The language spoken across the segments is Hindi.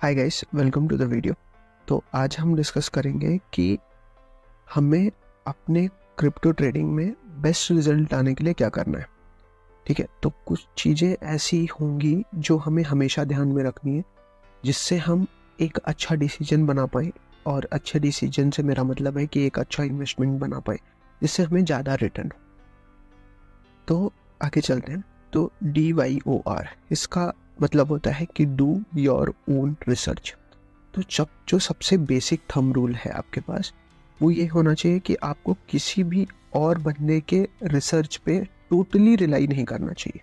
Hi guys, welcome to the video. तो आज हम डिस्कस करेंगे कि हमें अपने क्रिप्टो ट्रेडिंग में बेस्ट रिजल्ट लाने के लिए क्या करना है। ठीक है, तो कुछ चीज़ें ऐसी होंगी जो हमें हमेशा ध्यान में रखनी है, जिससे हम एक अच्छा डिसीजन बना पाए। और अच्छे डिसीजन से मेरा मतलब है कि एक अच्छा इन्वेस्टमेंट बना पाए, जिससे हमें ज़्यादा रिटर्न हो। तो आगे चलते हैं। तो DYOR, इसका मतलब होता है कि डू योर ओन रिसर्च। तो जो सबसे बेसिक थंब रूल है आपके पास, वो ये होना चाहिए कि आपको किसी भी और बंदे के रिसर्च पे टोटली रिलाई नहीं करना चाहिए।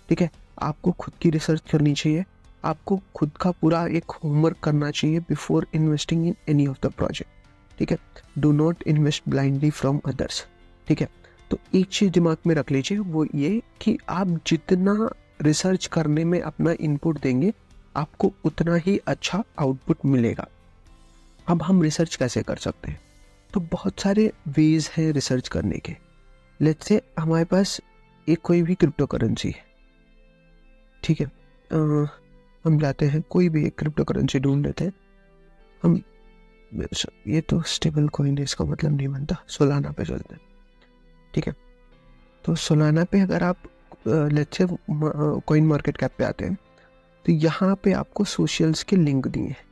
ठीक है, आपको खुद की रिसर्च करनी चाहिए। आपको खुद का पूरा एक होमवर्क करना चाहिए before investing in any of the project. ठीक है, do not invest blindly from others. ठीक है, तो एक चीज़ दिमाग में रख लीजिए, वो ये कि आप जितना रिसर्च करने में अपना इनपुट देंगे, आपको उतना ही अच्छा आउटपुट मिलेगा। अब हम रिसर्च कैसे कर सकते हैं? तो बहुत सारे वेज हैं रिसर्च करने के। लेट्स से हमारे पास एक कोई भी क्रिप्टो करेंसी है। ठीक है, हम जाते हैं कोई भी एक क्रिप्टो करेंसी ढूंढ लेते हैं। हम ये तो स्टेबल कॉइन है, इसका मतलब नहीं बनता। सोलाना पे चलते हैं। ठीक है, तो सोलाना पे अगर आप let's say coin market cap पे आते हैं, तो यहाँ पे आपको सोशल्स के लिंक दिए हैं।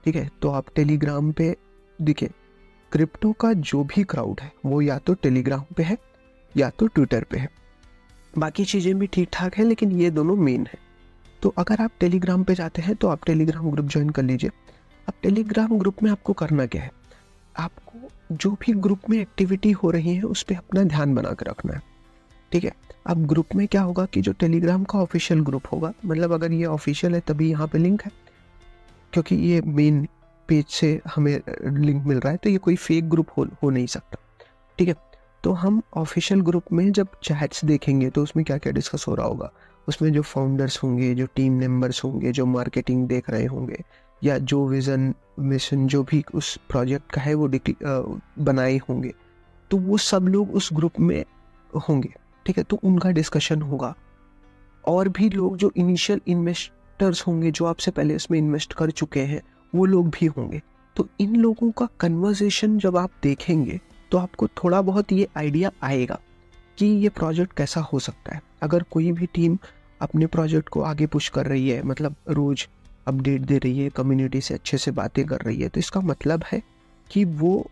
ठीक है, तो आप टेलीग्राम पे, देखिए क्रिप्टो का जो भी क्राउड है वो या तो टेलीग्राम पे है या तो ट्विटर पे है। बाकी चीज़ें भी ठीक ठाक हैं, लेकिन ये दोनों मेन है। तो अगर आप टेलीग्राम पे जाते हैं तो आप टेलीग्राम ग्रुप ज्वाइन कर लीजिए। अब टेलीग्राम ग्रुप में आपको करना क्या है? आपको जो भी ग्रुप में एक्टिविटी हो रही है उस पर अपना ध्यान बना कर रखना है। ठीक है, अब ग्रुप में क्या होगा कि जो टेलीग्राम का ऑफिशियल ग्रुप होगा, मतलब अगर ये ऑफिशियल है तभी यहाँ पे लिंक है, क्योंकि ये मेन पेज से हमें लिंक मिल रहा है, तो ये कोई फेक ग्रुप हो नहीं सकता। ठीक है, तो हम ऑफिशियल ग्रुप में जब चैट्स देखेंगे तो उसमें क्या क्या डिस्कस हो रहा होगा, उसमें जो फाउंडर्स होंगे, जो टीम मेंबर्स होंगे, जो मार्केटिंग देख रहे होंगे, या जो विजन मिशन जो भी उस प्रोजेक्ट का है वो बनाए होंगे, तो वो सब लोग उस ग्रुप में होंगे। ठीक है, तो उनका डिस्कशन होगा। और भी लोग जो इनिशियल इन्वेस्टर्स होंगे, जो आपसे पहले इसमें इन्वेस्ट कर चुके हैं, वो लोग भी होंगे। तो इन लोगों का कन्वर्सेशन जब आप देखेंगे तो आपको थोड़ा बहुत ये आइडिया आएगा कि ये प्रोजेक्ट कैसा हो सकता है। अगर कोई भी टीम अपने प्रोजेक्ट को आगे पुश कर रही है, मतलब रोज अपडेट दे रही है, कम्युनिटी से अच्छे से बातें कर रही है, तो इसका मतलब है कि वो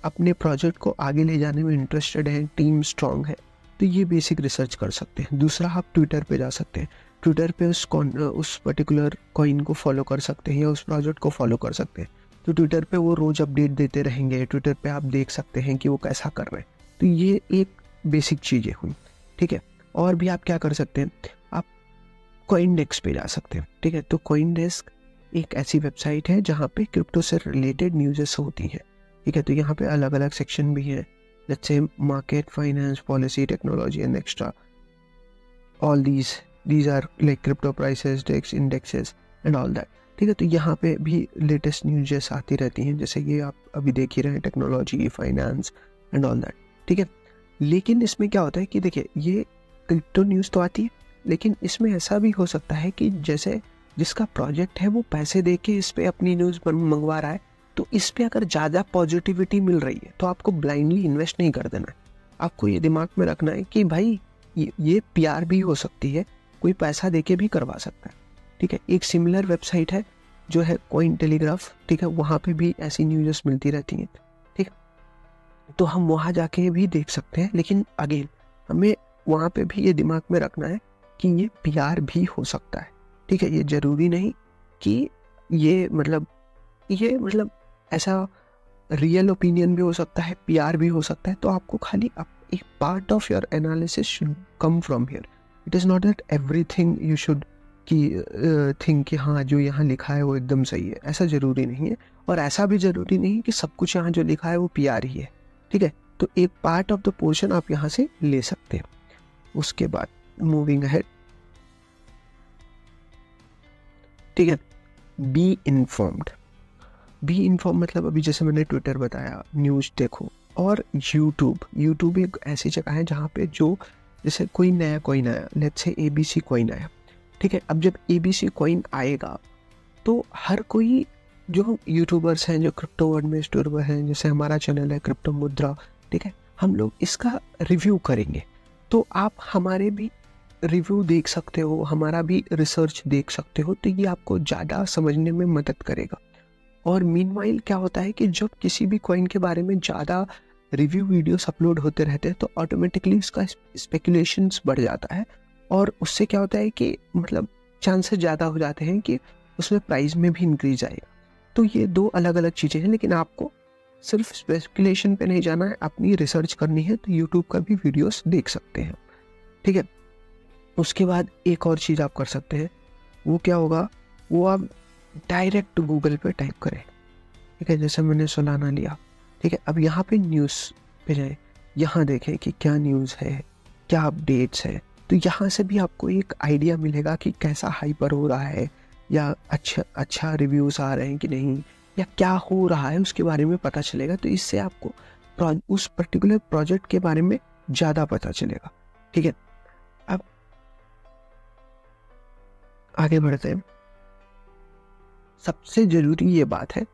अपने प्रोजेक्ट को आगे ले जाने में इंटरेस्टेड है, टीम स्ट्रांग है। तो ये बेसिक रिसर्च कर सकते हैं। दूसरा, आप ट्विटर पे जा सकते हैं। ट्विटर पे उस पर्टिकुलर कॉइन को फॉलो कर सकते हैं या उस प्रोजेक्ट को फॉलो कर सकते हैं। तो ट्विटर पे वो रोज अपडेट देते रहेंगे, ट्विटर पे आप देख सकते हैं कि वो कैसा कर रहे हैं। तो ये एक बेसिक चीज़ें हुई। ठीक है, और भी आप क्या कर सकते हैं, आप कॉइनडेस्क पे जा सकते हैं। ठीक है, तो कॉइनडेस्क एक ऐसी वेबसाइट है जहाँ पे क्रिप्टो से रिलेटेड न्यूज़ेस होती हैं। ठीक है, तो यहाँ पे अलग अलग सेक्शन भी है। Let's say market, finance, policy, technology and extra. All these are like crypto prices, DEX, indexes and all that. ठीक है, तो यहाँ पे भी लेटेस्ट न्यूज़ आती रहती हैं, जैसे ये आप अभी देख ही रहे हैं, technology, finance and all that. ठीक है, लेकिन इसमें क्या होता है कि देखिए, ये क्रिप्टो न्यूज़ तो आती है, लेकिन इसमें ऐसा भी हो सकता है कि जैसे जिसका प्रोजेक्ट है वो पैसे दे के इस पर अपनी न्यूज़ मंगवा रहा है, तो इस पे अगर ज़्यादा पॉजिटिविटी मिल रही है तो आपको ब्लाइंडली इन्वेस्ट नहीं कर देना है। आपको ये दिमाग में रखना है कि भाई ये PR भी हो सकती है, कोई पैसा देके भी करवा सकता है। ठीक है, एक सिमिलर वेबसाइट है जो है कॉइन टेलीग्राफ। ठीक है, वहाँ पे भी ऐसी न्यूज़ मिलती रहती हैं। ठीक, तो हम वहाँ जाके भी देख सकते हैं, लेकिन अगेन हमें वहाँ पे भी ये दिमाग में रखना है कि ये PR भी हो सकता है। ठीक है, ये ज़रूरी नहीं कि ये मतलब ऐसा रियल ओपिनियन भी हो सकता है, PR भी हो सकता है। तो आपको खाली एक part of your analysis should come from here. It is not that everything you should think कि हाँ जो यहाँ लिखा है वो एकदम सही है। ऐसा ज़रूरी नहीं है, और ऐसा भी ज़रूरी नहीं कि सब कुछ यहाँ जो लिखा है वो PR ही है। ठीक है, तो एक पार्ट ऑफ द पोर्शन आप यहाँ से ले सकते हैं। उसके बाद मूविंग अहेड। ठीक है, बी इन्फॉर्म्ड मतलब अभी जैसे मैंने ट्विटर बताया, न्यूज़ देखो। और यूट्यूब एक ऐसी जगह है जहाँ पे जो जैसे कोई नया कॉइन आया, लेट्स से ABC कॉइन आया। ठीक है, अब जब ABC कॉइन आएगा तो हर कोई जो यूट्यूबर्स हैं, जो क्रिप्टो वर्ल्ड में यूट्यूबर हैं, जैसे हमारा चैनल है क्रिप्टो मुद्रा, ठीक है, हम लोग इसका रिव्यू करेंगे। तो आप हमारे भी रिव्यू देख सकते हो, हमारा भी रिसर्च देख सकते हो, तो ये आपको ज़्यादा समझने में मदद करेगा। और मीनवाइल क्या होता है कि जब किसी भी कॉइन के बारे में ज़्यादा रिव्यू वीडियोस अपलोड होते रहते हैं तो ऑटोमेटिकली उसका स्पेकुलेशंस बढ़ जाता है, और उससे क्या होता है कि मतलब चांसेस ज़्यादा हो जाते हैं कि उसमें प्राइस में भी इंक्रीज आएगा। तो ये दो अलग अलग चीज़ें हैं, लेकिन आपको सिर्फ स्पेकुलेशन पे नहीं जाना है, अपनी रिसर्च करनी है तो यूट्यूब का भी वीडियोस देख सकते हैं, ठीक है। उसके बाद एक और चीज़ आप कर सकते हैं, वो क्या होगा, वो आप डायरेक्ट गूगल पे टाइप करें, ठीक है। जैसे मैंने सोलाना लिया, ठीक है। अब यहाँ पे न्यूज़ पे जाएं, यहाँ देखें कि क्या न्यूज़ है, क्या अपडेट्स है। तो यहाँ से भी आपको एक आइडिया मिलेगा कि कैसा हाइपर हो रहा है, या अच्छा रिव्यूज़ आ रहे हैं कि नहीं, या क्या हो रहा है उसके बारे में पता चलेगा। तो इससे आपको उस पर्टिकुलर प्रोजेक्ट के बारे में ज़्यादा पता चलेगा, ठीक है। अब आगे बढ़ते हैं। सबसे ज़रूरी ये बात है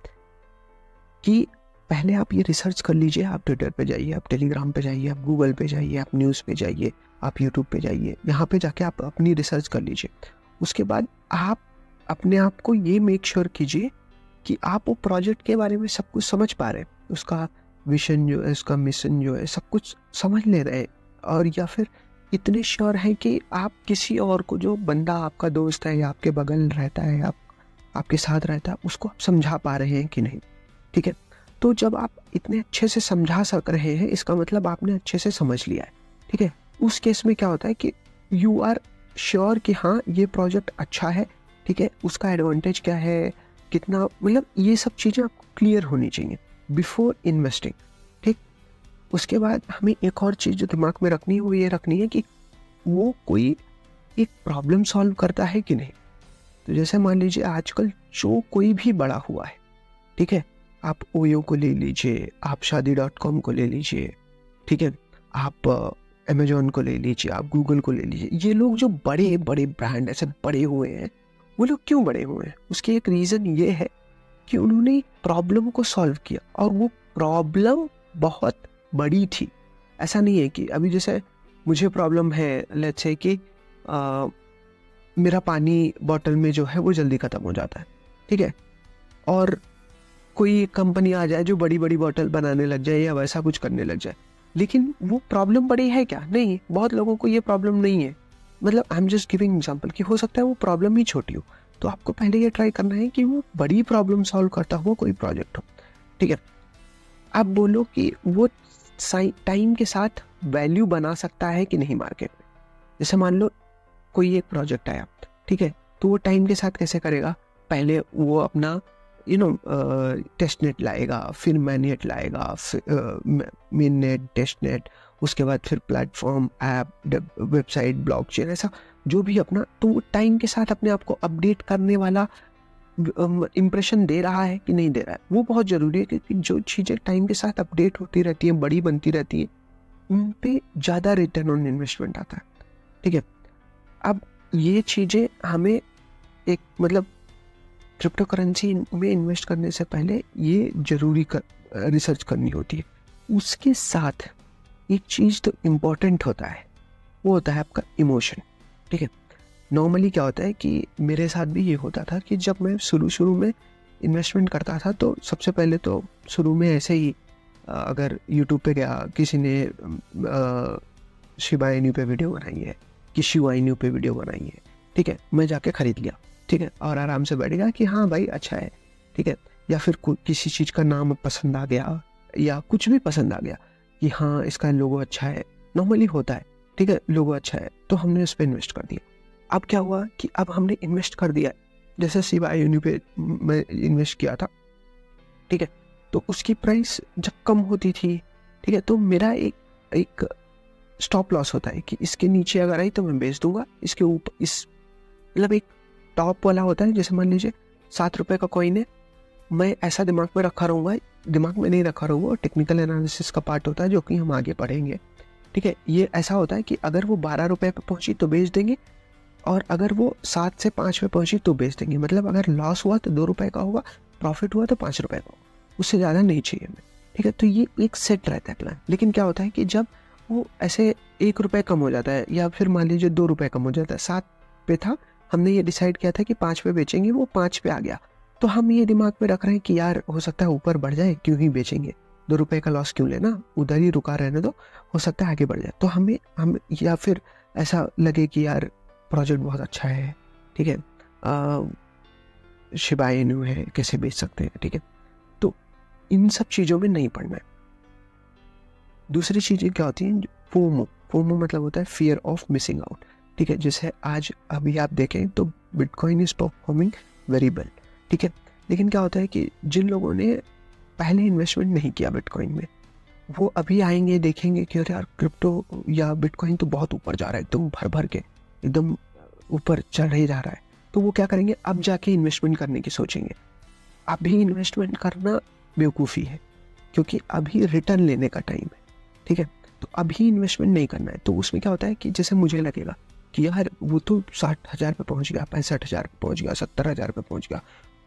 कि पहले आप ये रिसर्च कर लीजिए। आप ट्विटर पे जाइए, आप टेलीग्राम पे जाइए, आप गूगल पे जाइए, आप न्यूज़ पे जाइए, आप यूट्यूब पे जाइए, यहाँ पे जाके आप अपनी रिसर्च कर लीजिए। उसके बाद आप अपने आप को ये मेक श्योर कीजिए कि आप वो प्रोजेक्ट के बारे में सब कुछ समझ पा रहे हैं, उसका विजन जो है, उसका मिशन जो है, सब कुछ समझ ले रहे हैं। और या फिर इतने श्योर हैं कि आप किसी और को, जो बंदा आपका दोस्त है या आपके बगल रहता है, आपके साथ रहता है, उसको आप समझा पा रहे हैं कि नहीं, ठीक है। तो जब आप इतने अच्छे से समझा सक रहे हैं, इसका मतलब आपने अच्छे से समझ लिया है, ठीक है। उस केस में क्या होता है कि यू आर श्योर कि हाँ ये प्रोजेक्ट अच्छा है, ठीक है, उसका एडवांटेज क्या है, कितना, मतलब ये सब चीज़ें आपको क्लियर होनी चाहिए बिफोर इन्वेस्टिंग, ठीक। उसके बाद हमें एक और चीज़ जो दिमाग में रखनी है वो ये रखनी है कि वो कोई एक प्रॉब्लम सॉल्व करता है कि नहीं। तो जैसे मान लीजिए आजकल जो कोई भी बड़ा हुआ है, ठीक है, आप ओयो को ले लीजिए, आप शादी.com को ले लीजिए, ठीक है, आप अमेजोन को ले लीजिए, आप गूगल को ले लीजिए। ये लोग जो बड़े बड़े ब्रांड ऐसे बड़े हुए हैं, वो लोग क्यों बड़े हुए हैं? उसकी एक रीज़न ये है कि उन्होंने प्रॉब्लम को सॉल्व किया, और वो प्रॉब्लम बहुत बड़ी थी। ऐसा नहीं है कि अभी जैसे मुझे प्रॉब्लम है, लेट्स से कि मेरा पानी बॉटल में जो है वो जल्दी ख़त्म हो जाता है, ठीक है, और कोई कंपनी आ जाए जो बड़ी बड़ी बॉटल बनाने लग जाए या वैसा कुछ करने लग जाए, लेकिन वो प्रॉब्लम बड़ी है क्या? नहीं, बहुत लोगों को ये प्रॉब्लम नहीं है। मतलब I am just giving example कि हो सकता है वो प्रॉब्लम ही छोटी हो। तो आपको पहले ये ट्राई करना है कि वो बड़ी प्रॉब्लम सॉल्व करता हुआ कोई प्रोजेक्ट हो, ठीक है। आप बोलो कि वो टाइम के साथ वैल्यू बना सकता है कि नहीं मार्केट में। जैसे मान लो कोई एक प्रोजेक्ट आया, ठीक है, तो वो टाइम के साथ कैसे करेगा? पहले वो अपना टेस्ट नेट लाएगा, फिर मैनेट लाएगा, मेन नेट, टेस्ट नेट, उसके बाद फिर प्लेटफॉर्म, ऐप, वेबसाइट, ब्लॉकचेन, ऐसा जो भी अपना, तो वो टाइम के साथ अपने आप को अपडेट करने वाला इम्प्रेशन दे रहा है कि नहीं दे रहा है। वो बहुत ज़रूरी है, क्योंकि जो चीज़ें टाइम के साथ अपडेट होती रहती हैं, बड़ी बनती रहती हैं, उन पे ज़्यादा रिटर्न ऑन इन्वेस्टमेंट आता है, ठीक है। अब ये चीज़ें हमें एक मतलब क्रिप्टो करेंसी में इन्वेस्ट करने से पहले ये ज़रूरी रिसर्च करनी होती है। उसके साथ एक चीज़ तो इम्पॉर्टेंट होता है, वो होता है आपका इमोशन, ठीक है। नॉर्मली क्या होता है कि मेरे साथ भी ये होता था कि जब मैं शुरू में इन्वेस्टमेंट करता था, तो सबसे पहले तो शुरू में ऐसे ही अगर यूट्यूब पे गया, किसी ने शिबा इनू पे वीडियो बनाई है, कि शिबा इनू पे वीडियो बनाई है, ठीक है, मैं जाके ख़रीद लिया, ठीक है, और आराम से बैठ गया कि हाँ भाई अच्छा है, ठीक है। या फिर किसी चीज़ का नाम पसंद आ गया, या कुछ भी पसंद आ गया कि हाँ इसका लोगो अच्छा है, नॉर्मली होता है, ठीक है, लोगो अच्छा है, तो हमने उस पर इन्वेस्ट कर दिया। अब क्या हुआ कि अब हमने इन्वेस्ट कर दिया, जैसे शिबा इनू पे मैं इन्वेस्ट किया था, ठीक है, तो उसकी प्राइस जब कम होती थी, ठीक है, तो मेरा एक स्टॉप लॉस होता है कि इसके नीचे अगर आई तो मैं बेच दूंगा, इसके ऊपर मतलब एक टॉप वाला होता है। जैसे मान लीजिए 7 रुपये का कॉइन है, मैं ऐसा दिमाग में रखा रहूँगा, दिमाग में नहीं रखा रहूँगा, टेक्निकल एनालिसिस का पार्ट होता है जो कि हम आगे पढ़ेंगे, ठीक है। ये ऐसा होता है कि अगर वो 12 रुपये पे पहुँची तो बेच देंगे, और अगर वो 7 से 5 पे पहुंची तो बेच देंगे। मतलब अगर लॉस हुआ तो 2 रुपए का होगा, प्रॉफिट हुआ तो 5 रुपए का होगा, उससे ज़्यादा नहीं चाहिए हमें। ठीक है, तो ये एक सेट रहता है प्लान। लेकिन क्या होता है कि जब वो ऐसे 1 रुपये कम हो जाता है या फिर मान लीजिए 2 रुपये कम हो जाता है, 7 पे था, हमने ये डिसाइड किया था कि 5 पे बेचेंगे, वो 5 पे आ गया, तो हम ये दिमाग में रख रहे हैं कि यार हो सकता है ऊपर बढ़ जाए, क्यों ही बेचेंगे, 2 रुपये का लॉस क्यों लेना, उधर ही रुका रहने दो, हो सकता है आगे बढ़ जाए। तो हम या फिर ऐसा लगे कि यार प्रोजेक्ट बहुत अच्छा है, ठीक है, शिबा इनू है, कैसे बेच सकते हैं, ठीक है। तो इन सब चीज़ों में नहीं पड़ना है। दूसरी चीज़ें क्या होती हैं, फोमो। फोमो मतलब होता है फियर ऑफ मिसिंग आउट। ठीक है, जैसे आज अभी आप देखें तो bitcoin is performing very well, ठीक है। लेकिन क्या होता है कि जिन लोगों ने पहले इन्वेस्टमेंट नहीं किया बिटकॉइन में, वो अभी आएंगे, देखेंगे कि अरे यार क्रिप्टो या बिटकॉइन तो बहुत ऊपर जा रहा है, एकदम भर भर के एकदम ऊपर चढ़ ही जा रहा है, तो वो क्या करेंगे, अब जाके इन्वेस्टमेंट करने की सोचेंगे। अभी इन्वेस्टमेंट करना बेवकूफ़ी है, क्योंकि अभी रिटर्न लेने का टाइम है, ठीक है। तो अभी इन्वेस्टमेंट नहीं करना है। तो उसमें क्या होता है कि जैसे मुझे लगेगा कि यार वो तो 60,000 पे पहुंच गया, 65,000 पे पहुंच गया, 70,000 पे पहुंच गया,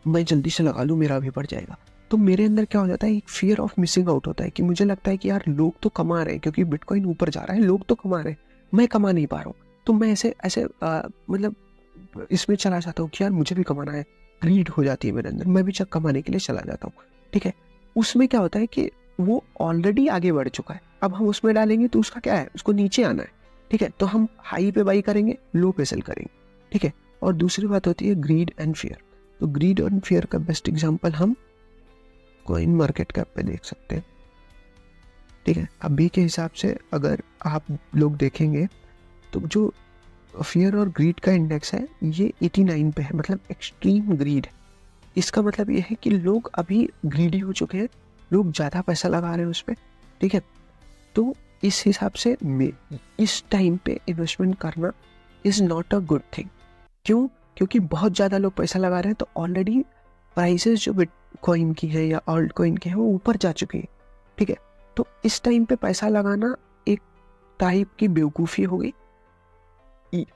मैं जल्दी से लगा लूँ, मेरा भी बढ़ जाएगा। तो मेरे अंदर क्या हो जाता है, एक फियर ऑफ मिसिंग आउट होता है कि मुझे लगता है कि यार लोग तो कमा रहे हैं, क्योंकि बिटकॉइन ऊपर जा रहा है, लोग तो कमा रहे हैं, मैं कमा नहीं पा रहा हूँ। तो मैं ऐसे ऐसे मतलब इसमें चला जाता हूँ कि यार मुझे भी कमाना है, ग्रीड हो जाती है मेरे अंदर, मैं भी कमाने के लिए चला जाता हूँ, ठीक है। उसमें क्या होता है कि वो ऑलरेडी आगे बढ़ चुका है, अब हम उसमें डालेंगे तो उसका क्या है, उसको नीचे आना है, ठीक है। तो हम हाई पे बाई करेंगे, लो पे सेल करेंगे, ठीक है। और दूसरी बात होती है ग्रीड एंड फियर। तो ग्रीड एंड फियर का बेस्ट एग्जांपल हम कॉइन मार्केट कैप पे देख सकते हैं, ठीक है। अभी के हिसाब से अगर आप लोग देखेंगे तो जो फियर और ग्रीड का इंडेक्स है ये 89 पे है, मतलब एक्सट्रीम ग्रीड है। इसका मतलब ये है कि लोग अभी ग्रीडी हो चुके हैं, लोग ज़्यादा पैसा लगा रहे हैं उस पर, ठीक है। तो इस हिसाब से इस टाइम पे इन्वेस्टमेंट करना is not a good thing. क्यों? क्योंकि बहुत ज़्यादा लोग पैसा लगा रहे हैं, तो ऑलरेडी प्राइसेस जो बिटकॉइन की है या ऑल्ट कॉइन की है वो ऊपर जा चुकी है, ठीक है। तो इस टाइम पे पैसा लगाना एक टाइप की बेवकूफ़ी हो गई,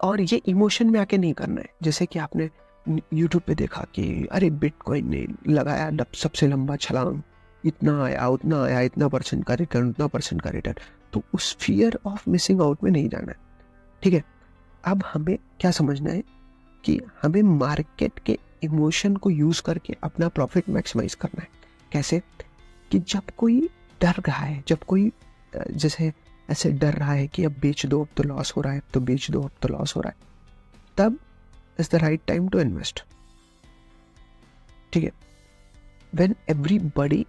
और ये इमोशन में आके नहीं करना है। जैसे कि आपने यूट्यूब पे देखा कि अरे बिटकॉइन ने लगाया सबसे लंबा छलांग, इतना आया, उतना आया, इतना परसेंट का रिटर्न, उतना परसेंट का रिटर्न, तो उस फियर ऑफ मिसिंग आउट में नहीं जाना है, ठीक है। अब हमें क्या समझना है कि हमें मार्केट के इमोशन को यूज़ करके अपना प्रॉफिट मैक्सिमाइज करना है। कैसे? कि जब कोई डर रहा है, जब कोई जैसे ऐसे डर रहा है कि अब बेच दो, अब तो लॉस हो रहा है, अब तो बेच दो, अब तो लॉस हो रहा है, तब is the right time to invest, ठीक है। When everybody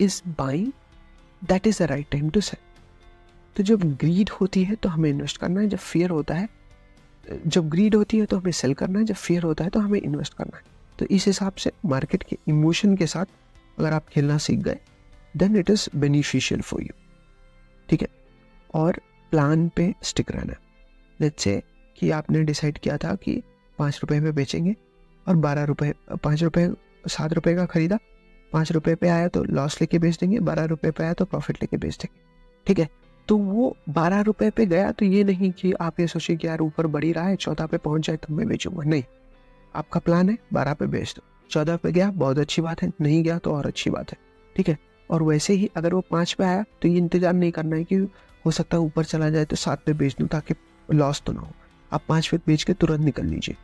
is buying, that is the right time to sell. तो जब ग्रीड होती है तो हमें इन्वेस्ट करना है, जब फियर होता है, जब ग्रीड होती है तो हमें सेल करना है, जब फियर होता है तो हमें इन्वेस्ट करना है। तो इस हिसाब से मार्केट के इमोशन के साथ अगर आप खेलना सीख गए, then it is beneficial for you, ठीक है। और प्लान पे स्टिक रहना। लेट्स से कि आपने डिसाइड किया था कि 5 रुपये में बेचेंगे, और 12 रुपये, 5 रुपये 7 रुपये का खरीदा, 5 रुपये पे आया तो लॉस लेके बेच देंगे, 12 रुपये पे आया तो प्रॉफिट लेके बेच देंगे, ठीक है। तो वो 12 रुपये पे गया तो ये नहीं कि आप ये सोचिए कि यार ऊपर बढ़ ही रहा है, 14 पे पहुंच जाए तब मैं बेचूंगा, नहीं। आपका प्लान है 12 पे बेच दो, 14 पे गया बहुत अच्छी बात है, नहीं गया तो और अच्छी बात है, ठीक है। और वैसे ही अगर वो 5 पे आया तो ये इंतजार नहीं करना है कि हो सकता है ऊपर चला जाए तो 7 पे बेच दूं ताकि लॉस तो ना हो। आप 5 पे बेच के तुरंत निकल लीजिए।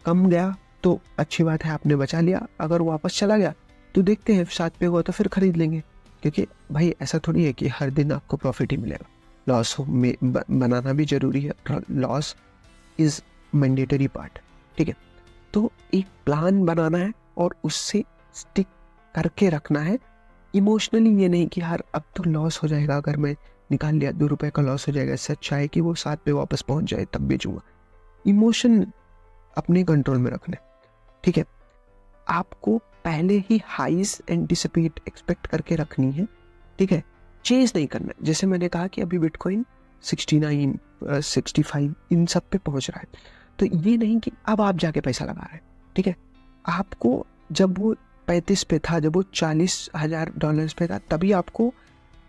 कम गया तो अच्छी बात है, आपने बचा लिया। अगर वापस चला गया तो देखते हैं 7 पे हुआ तो फिर खरीद लेंगे, क्योंकि भाई ऐसा थोड़ी है कि हर दिन आपको प्रॉफिट ही मिलेगा। लॉस में बनाना भी जरूरी है, लॉस इज मैंडेटरी पार्ट, ठीक है। तो एक प्लान बनाना है और उससे स्टिक करके रखना है। इमोशनली ये नहीं कि यार अब तो लॉस हो जाएगा, अगर मैं निकाल लिया 2 रुपये का लॉस हो जाएगा, इससे अच्छा है कि वो 7 पे वापस पहुंच जाए तब बेचूंगा। इमोशन अपने कंट्रोल में रखने, ठीक है। आपको पहले ही हाइज एंटिसिपेट एक्सपेक्ट करके रखनी है, ठीक है। चेज नहीं करना। जैसे मैंने कहा कि अभी बिटकॉइन 69, 65 इन सब पे पहुंच रहा है, तो ये नहीं कि अब आप जाके पैसा लगा रहे हैं, ठीक है। आपको जब वो 35 पे था, जब वो $40,000 पे था, तभी आपको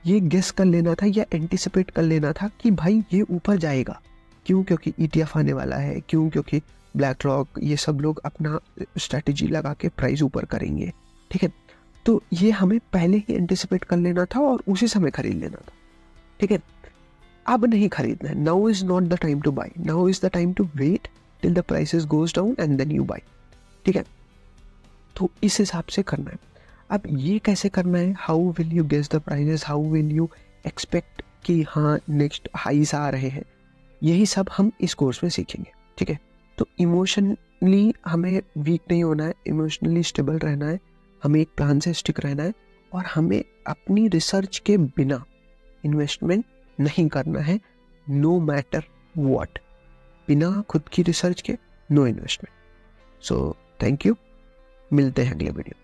ये गेस कर लेना था या एंटिसिपेट कर लेना था कि भाई ये ऊपर जाएगा, क्यों? क्योंकि ETF आने वाला है। क्यों? क्योंकि ब्लैक रॉक ये सब लोग अपना स्ट्रैटेजी लगा के प्राइस ऊपर करेंगे, ठीक है? तो ये हमें पहले ही एंटिसिपेट कर लेना था और उसी समय खरीद लेना था, ठीक है? अब नहीं खरीदना है। Now is not the time to buy, now is the time to wait till the prices goes down and then you buy, ठीक है? तो इस हिसाब से करना है। अब ये कैसे करना है? How will you guess the prices, how will you expect कि हाँ नेक्स्ट हाईस आ रहे हैं, यही सब हम इस कोर्स में सीखेंगे, ठीक है? तो इमोशनली हमें वीक नहीं होना है, इमोशनली स्टेबल रहना है, हमें एक प्लान से स्टिक रहना है और हमें अपनी रिसर्च के बिना इन्वेस्टमेंट नहीं करना है, नो मैटर व्हाट। बिना खुद की रिसर्च के no investment. So thank you, मिलते हैं अगले वीडियो।